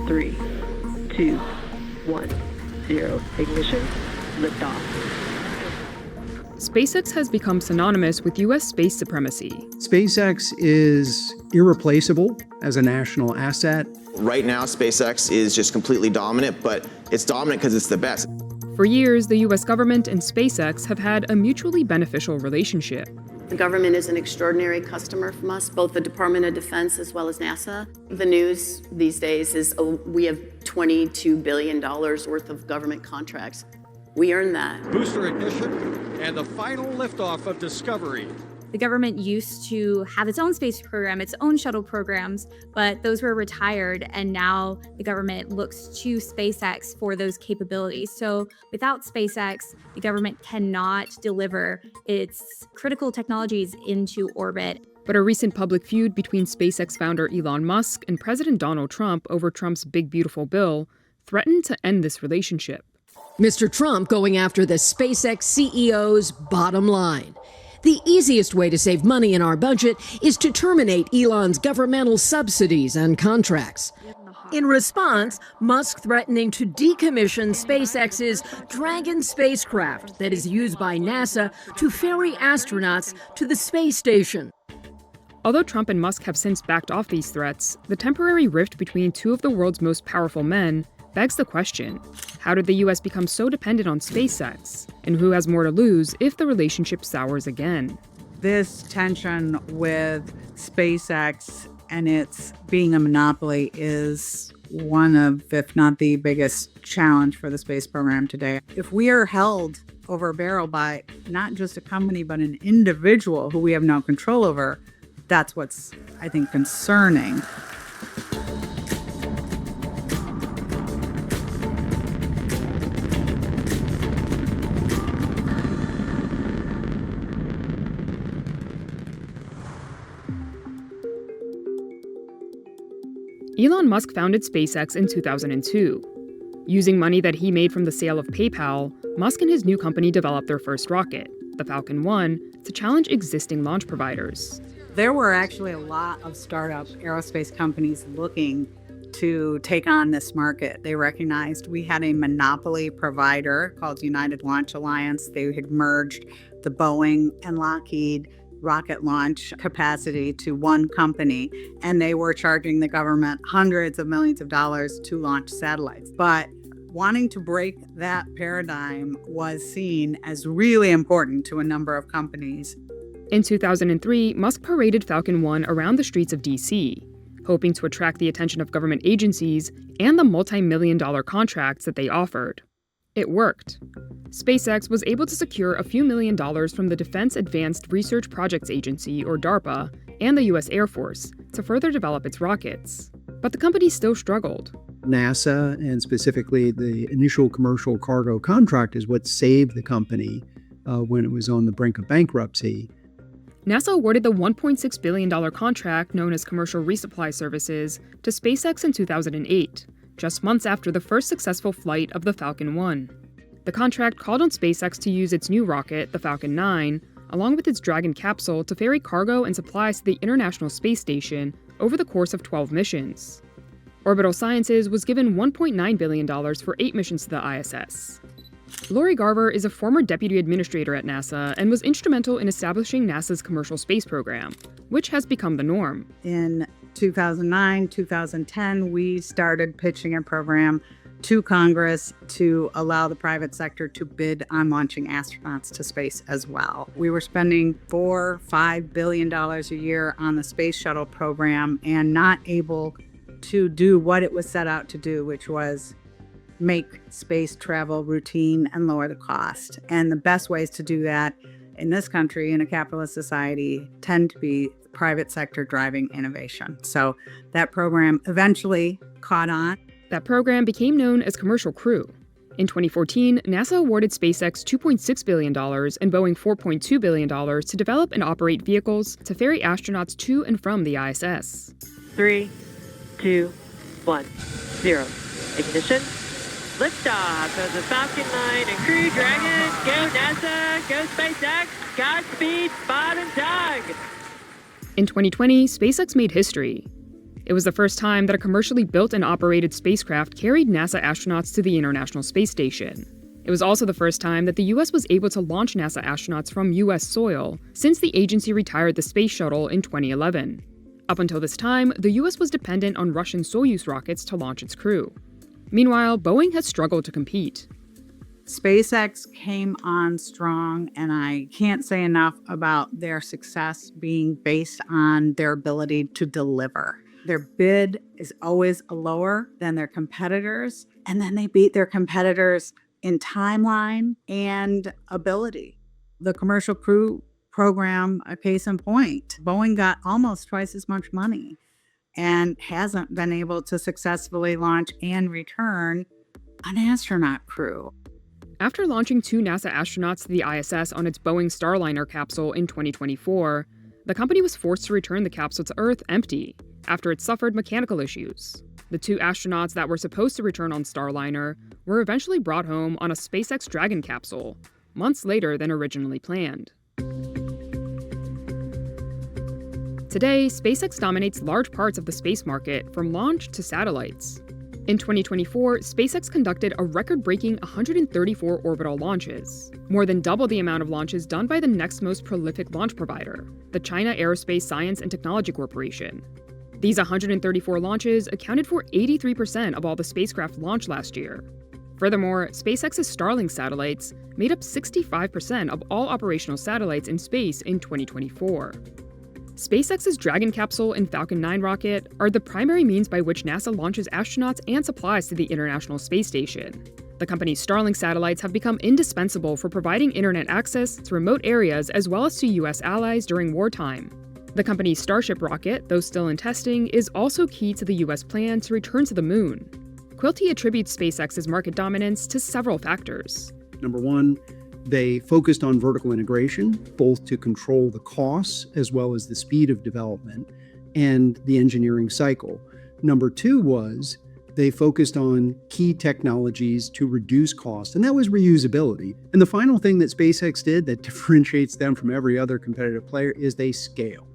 3, 2, 1, 0. Ignition. Liftoff. SpaceX has become synonymous with U.S. space supremacy. SpaceX is irreplaceable as a national asset. Right now, SpaceX is just completely dominant, but it's dominant because it's the best. For years, the U.S. government and SpaceX have had a mutually beneficial relationship. The government is an extraordinary customer from us, both the Department of Defense as well as NASA. The news these days is we have $22 billion worth of government contracts. We earned that. Booster ignition and the final liftoff of Discovery. The government used to have its own space program, its own shuttle programs, but those were retired, and now the government looks to SpaceX for those capabilities. So without SpaceX, the government cannot deliver its critical technologies into orbit. But a recent public feud between SpaceX founder Elon Musk and President Donald Trump over Trump's Big Beautiful Bill threatened to end this relationship. Mr. Trump going after the SpaceX CEO's bottom line. The easiest way to save money in our budget is to terminate Elon's governmental subsidies and contracts. In response, Musk threatening to decommission SpaceX's Dragon spacecraft that is used by NASA to ferry astronauts to the space station. Although Trump and Musk have since backed off these threats, the temporary rift between two of the world's most powerful men begs the question, how did the U.S. become so dependent on SpaceX? And who has more to lose if the relationship sours again? This tension with SpaceX and its being a monopoly is one of, if not the biggest challenge for the space program today. If we are held over a barrel by not just a company, but an individual who we have no control over, that's what's, I think, concerning. Elon Musk founded SpaceX in 2002. Using money that he made from the sale of PayPal, Musk and his new company developed their first rocket, the Falcon 1, to challenge existing launch providers. There were actually a lot of startup aerospace companies looking to take on this market. They recognized we had a monopoly provider called United Launch Alliance. They had merged the Boeing and Lockheed rocket launch capacity to one company, and they were charging the government hundreds of millions of dollars to launch satellites. But wanting to break that paradigm was seen as really important to a number of companies. In 2003, Musk paraded Falcon 1 around the streets of D.C., hoping to attract the attention of government agencies and the multi-million-dollar contracts that they offered. It worked. SpaceX was able to secure a few $1 million from the Defense Advanced Research Projects Agency, or DARPA, and the U.S. Air Force to further develop its rockets. But the company still struggled. NASA, and specifically the initial commercial cargo contract, is what saved the company when it was on the brink of bankruptcy. NASA awarded the $1.6 billion contract known as Commercial Resupply Services to SpaceX in 2008, just months after the first successful flight of the Falcon 1. The contract called on SpaceX to use its new rocket, the Falcon 9, along with its Dragon capsule to ferry cargo and supplies to the International Space Station over the course of 12 missions. Orbital Sciences was given $1.9 billion for 8 missions to the ISS. Lori Garver is a former deputy administrator at NASA and was instrumental in establishing NASA's commercial space program, which has become the norm. In 2009, 2010, we started pitching a program to Congress to allow the private sector to bid on launching astronauts to space as well. We were spending $4-5 billion a year on the space shuttle program and not able to do what it was set out to do, which was make space travel routine and lower the cost. And the best ways to do that in this country, in a capitalist society, tend to be private sector driving innovation. So that program eventually caught on. That program became known as Commercial Crew. In 2014, NASA awarded SpaceX $2.6 billion and Boeing $4.2 billion to develop and operate vehicles to ferry astronauts to and from the ISS. 3, 2, 1, 0. Ignition. Liftoff of the Falcon 9 and Crew Dragon. Go NASA, go SpaceX, Godspeed, Spot and Tug. In 2020, SpaceX made history. It was the first time that a commercially built and operated spacecraft carried NASA astronauts to the International Space Station. It was also the first time that the U.S. was able to launch NASA astronauts from U.S. soil since the agency retired the Space Shuttle in 2011. Up until this time, the U.S. was dependent on Russian Soyuz rockets to launch its crew. Meanwhile, Boeing has struggled to compete. SpaceX came on strong, and I can't say enough about their success being based on their ability to deliver. Their bid is always lower than their competitors, and then they beat their competitors in timeline and ability. The Commercial Crew Program, a case in point, Boeing got almost twice as much money and hasn't been able to successfully launch and return an astronaut crew. After launching 2 NASA astronauts to the ISS on its Boeing Starliner capsule in 2024, the company was forced to return the capsule to Earth empty after it suffered mechanical issues. The 2 astronauts that were supposed to return on Starliner were eventually brought home on a SpaceX Dragon capsule, months later than originally planned. Today, SpaceX dominates large parts of the space market from launch to satellites. In 2024, SpaceX conducted a record-breaking 134 orbital launches, more than double the amount of launches done by the next most prolific launch provider, the China Aerospace Science and Technology Corporation. These 134 launches accounted for 83% of all the spacecraft launched last year. Furthermore, SpaceX's Starlink satellites made up 65% of all operational satellites in space in 2024. SpaceX's Dragon capsule and Falcon 9 rocket are the primary means by which NASA launches astronauts and supplies to the International Space Station. The company's Starlink satellites have become indispensable for providing internet access to remote areas as well as to U.S. allies during wartime. The company's Starship rocket, though still in testing, is also key to the U.S. plan to return to the moon. Quilty attributes SpaceX's market dominance to several factors. Number one, they focused on vertical integration, both to control the costs as well as the speed of development and the engineering cycle. Number two was they focused on key technologies to reduce cost, and that was reusability. And the final thing that SpaceX did that differentiates them from every other competitive player is they scaled.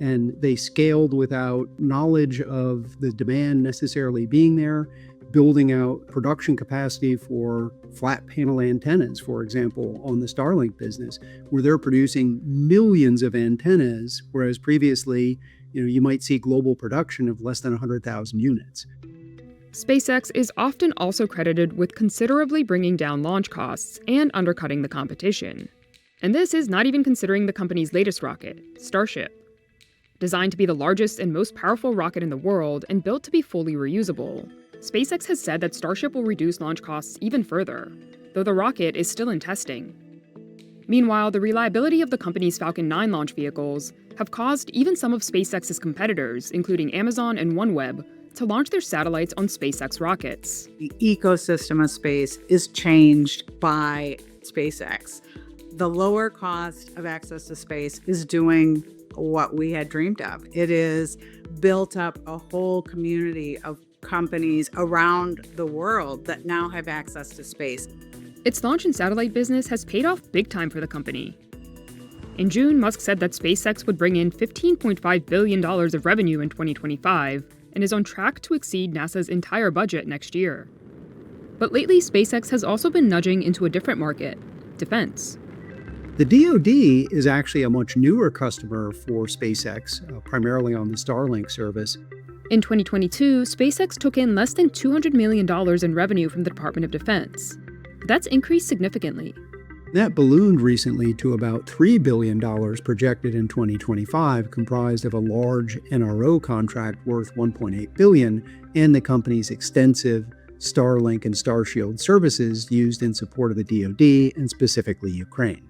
And they scaled without knowledge of the demand necessarily being there, building out production capacity for flat panel antennas, for example, on the Starlink business, where they're producing millions of antennas, whereas previously, you might see global production of less than 100,000 units. SpaceX is often also credited with considerably bringing down launch costs and undercutting the competition. And this is not even considering the company's latest rocket, Starship. Designed to be the largest and most powerful rocket in the world and built to be fully reusable, SpaceX has said that Starship will reduce launch costs even further, though the rocket is still in testing. Meanwhile, the reliability of the company's Falcon 9 launch vehicles have caused even some of SpaceX's competitors, including Amazon and OneWeb, to launch their satellites on SpaceX rockets. The ecosystem of space is changed by SpaceX. The lower cost of access to space is doing what we had dreamed of. It is built up a whole community of companies around the world that now have access to space. Its launch and satellite business has paid off big time for the company. In June, Musk said that SpaceX would bring in $15.5 billion of revenue in 2025 and is on track to exceed NASA's entire budget next year. But lately, SpaceX has also been nudging into a different market, defense. The DoD is actually a much newer customer for SpaceX, primarily on the Starlink service. In 2022, SpaceX took in less than $200 million in revenue from the Department of Defense. That's increased significantly. That ballooned recently to about $3 billion projected in 2025, comprised of a large NRO contract worth $1.8 billion and the company's extensive Starlink and Starshield services used in support of the DoD and specifically Ukraine.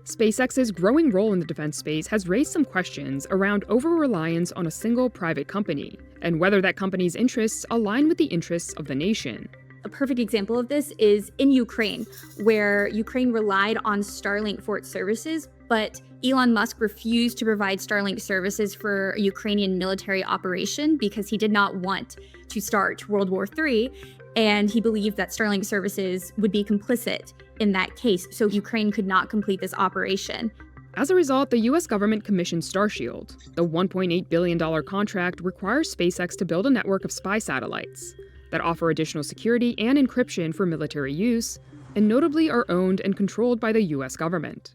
SpaceX's growing role in the defense space has raised some questions around over-reliance on a single private company and whether that company's interests align with the interests of the nation. A perfect example of this is in Ukraine, where Ukraine relied on Starlink for its services, but Elon Musk refused to provide Starlink services for a Ukrainian military operation because he did not want to start World War III, and he believed that Starlink services would be complicit in that case, so Ukraine could not complete this operation. As a result, the US government commissioned Starshield. The $1.8 billion contract requires SpaceX to build a network of spy satellites that offer additional security and encryption for military use, and notably are owned and controlled by the US government.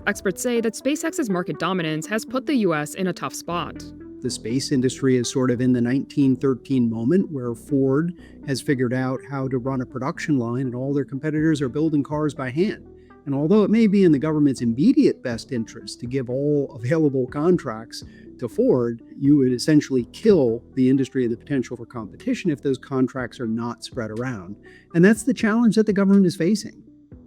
Experts say that SpaceX's market dominance has put the US in a tough spot. The space industry is sort of in the 1913 moment where Ford has figured out how to run a production line and all their competitors are building cars by hand. And although it may be in the government's immediate best interest to give all available contracts to Ford, you would essentially kill the industry of the potential for competition if those contracts are not spread around. And that's the challenge that the government is facing.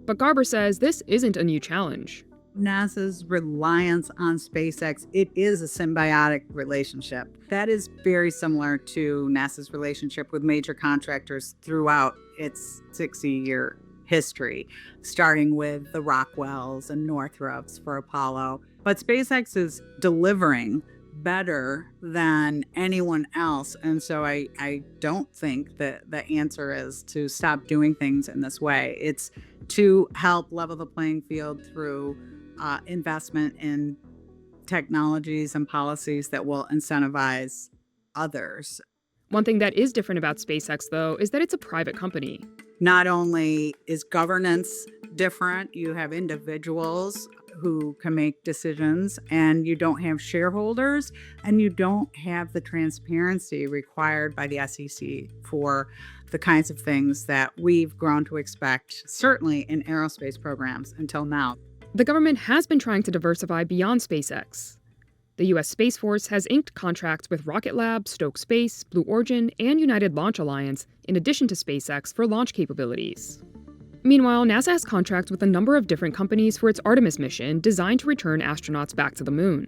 But Garber says this isn't a new challenge. NASA's reliance on SpaceX, it is a symbiotic relationship. That is very similar to NASA's relationship with major contractors throughout its 60-year history, starting with the Rockwells and Northrops for Apollo. But SpaceX is delivering better than anyone else. And so I don't think that the answer is to stop doing things in this way. It's to help level the playing field through investment in technologies and policies that will incentivize others. One thing that is different about SpaceX, though, is that it's a private company. Not only is governance different, you have individuals who can make decisions, and you don't have shareholders, and you don't have the transparency required by the SEC for the kinds of things that we've grown to expect, certainly in aerospace programs until now. The government has been trying to diversify beyond SpaceX. The U.S. Space Force has inked contracts with Rocket Lab, Stoke Space, Blue Origin, and United Launch Alliance, in addition to SpaceX, for launch capabilities. Meanwhile, NASA has contracts with a number of different companies for its Artemis mission designed to return astronauts back to the moon.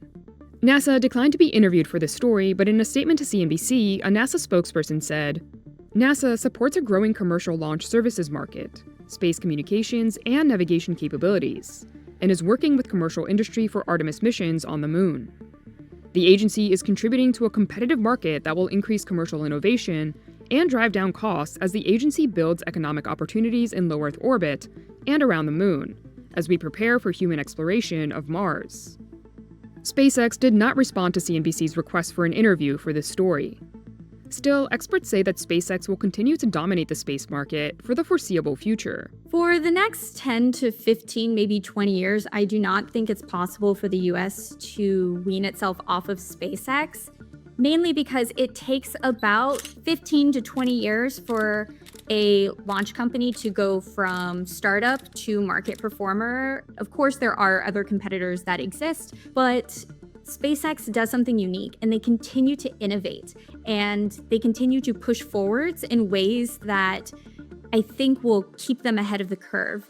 NASA declined to be interviewed for this story, but in a statement to CNBC, a NASA spokesperson said, NASA supports a growing commercial launch services market, space communications, and navigation capabilities, and is working with commercial industry for Artemis missions on the moon. The agency is contributing to a competitive market that will increase commercial innovation and drive down costs as the agency builds economic opportunities in low Earth orbit and around the moon, as we prepare for human exploration of Mars. SpaceX did not respond to CNBC's request for an interview for this story. Still, experts say that SpaceX will continue to dominate the space market for the foreseeable future. For the next 10 to 15, maybe 20 years, I do not think it's possible for the US to wean itself off of SpaceX, mainly because it takes about 15 to 20 years for a launch company to go from startup to market performer. Of course, there are other competitors that exist, but SpaceX does something unique, and they continue to innovate, and they continue to push forwards in ways that I think will keep them ahead of the curve.